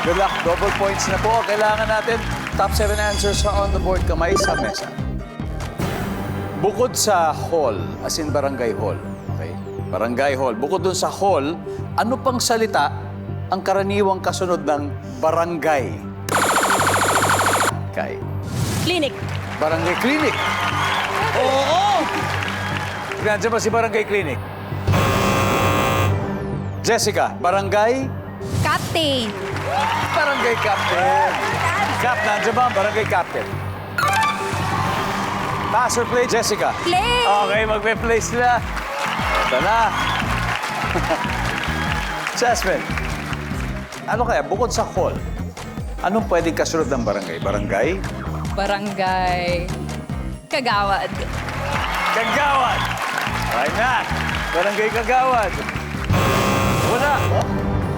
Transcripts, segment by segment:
Good luck. Double points na po. Kailangan natin top 7 answers are on the board. Kamay sa mesa. Bukod sa hall, as in barangay hall. Okay? Barangay hall. Bukod dun sa hall, ano pang salita ang karaniwang kasunod ng barangay? Kay. Clinic. Barangay clinic. Oo! Nandiyan ba si barangay clinic? Jessica, barangay? Captain. Barangay captain. Cap, nandiyan ba ang barangay captain? Pass or play, Jessica? Play. Okay, magpe-play sila. Ito na. Jasmine, ano kaya, bukod sa hall, anong pwedeng kasunod ng barangay? Barangay? Barangay. Kagawad. Kagawad! Why not? Barangay Kagawad. Wala.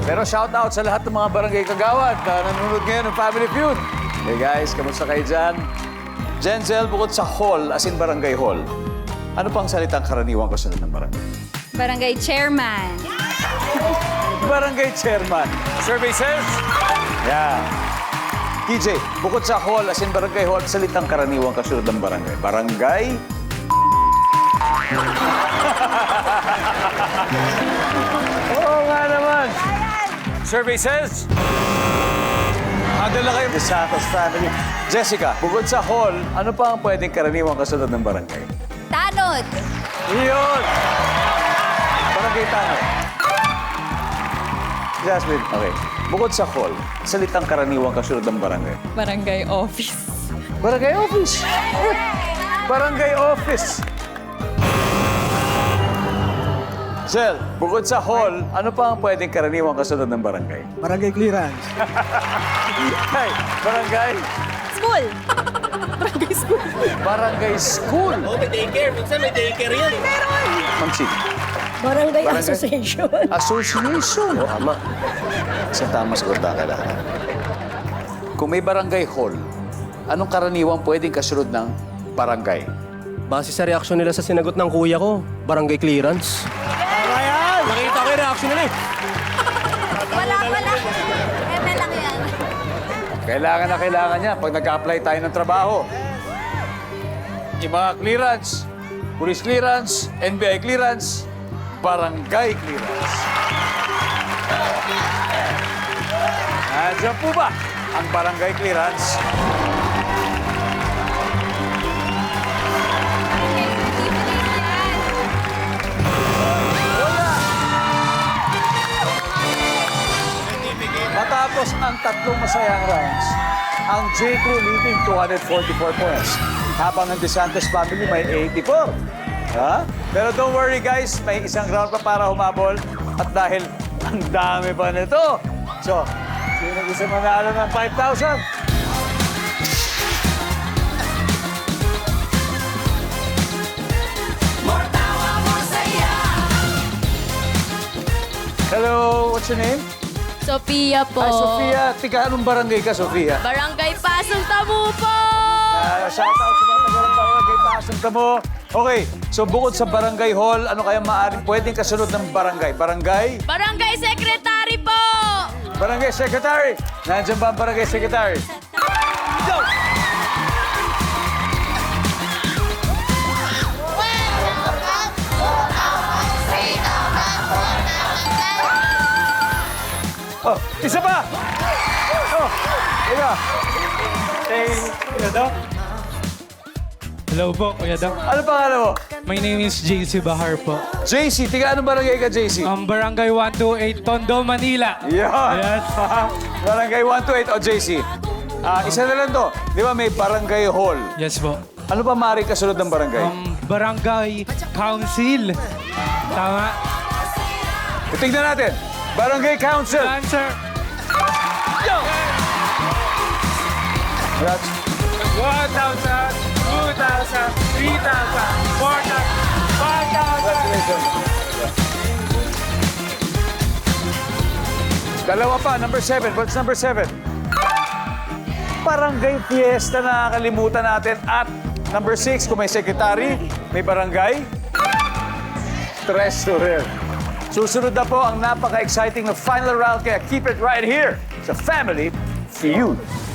Pero shout out sa lahat ng mga barangay Kagawad na nanonood ngayon ng Family Feud. Hey guys, kamusta kayo dyan? Jenzel, bukod sa hall, as in barangay hall, ano pang salitang karaniwang kasunod ng barangay? Barangay chairman. Barangay chairman. Survey says? Yeah. TJ, bukod sa hall, as in barangay hall, salitang karaniwang kasunod ng barangay. Barangay? Oo nga naman. Survey says? Handle na kayo. The Santos family. Jessica, bukod sa hall, ano pa ang pwedeng karaniwang kasunod ng barangay? Tanod. Iyon! Barangay Tanod. Jasmine, okay. Bukod sa hall, salitang karaniwang kasunod ng barangay. Barangay office. Barangay office. Barangay office. Sel, bukod sa hall, ano pa ang pwedeng karaniwang kasunod ng barangay? Barangay clearance. Hey, barangay? School. Barangay school. Barangay school. Oh, may daycare. Minsan may daycare yan. Ma'am Sig. Barangay Barangay? Association. Association. O, tama. Sa tama sagot na kailangan. Kung may barangay hall, anong karaniwang pwedeng kasunod ng barangay? Base sa reaksyon nila sa sinagot ng kuya ko, barangay clearance. Ayan! Nakita ko yung reaksyon nila eh. Wala. Eme lang yan. Kailangan na kailangan niya pag nag-apply tayo ng trabaho. Yung mga clearance, police clearance, NBI clearance, barangay clearance. Nandiyan po ba ang barangay clearance? Wala! Matapos ang tatlong masayang rounds, ang J. Crew leading 244 points. Habang ang DeSantos family may 84. Ha? Pero don't worry guys, may isang round pa para humabol. At dahil ang dami pa nito. So, sino gusto manalo ng 5,000? Hello, what's your name? Sophia po. Hi, Sofia. Tiga anong barangay ka, Sofia? Barangay Pasong Tamo po. Shout out sa mga taga-ng barangay Pasong Tamo. Okay, so bukod sa barangay hall, ano kaya maaaring pwedeng kasunod ng barangay? Barangay? Barangay Secretary po. Barangay Secretary. Nandiyan ba ang barangay Secretary? Go! Oh, isa pa! Oh, iba. Kuya Doc. Hello po, Kuya Doc. Ano pangalan mo? My name is JC Bahar po. JC. Tiga anong barangay ka, JC? Barangay 128, Tondo, Manila. Yan. Yes. Barangay 128 o JC. Isa na lang to. Di ba may barangay hall? Yes po. Ano pa maaaring kasunod ng barangay? Barangay Council. Tama. Tingnan natin. Barangay Council. Answer. Yo! Congrats. 1,000, 2,000, 3,000, 4,000, 5,000. Congratulations. Dalawa pa, number 7. What's number 7? Barangay Fiesta na nakakalimutan natin. At number 6, kung may secretary, may barangay. Treasurer. Susunod na po ang napaka-exciting na final round, kaya keep it right here sa sa Family Feud.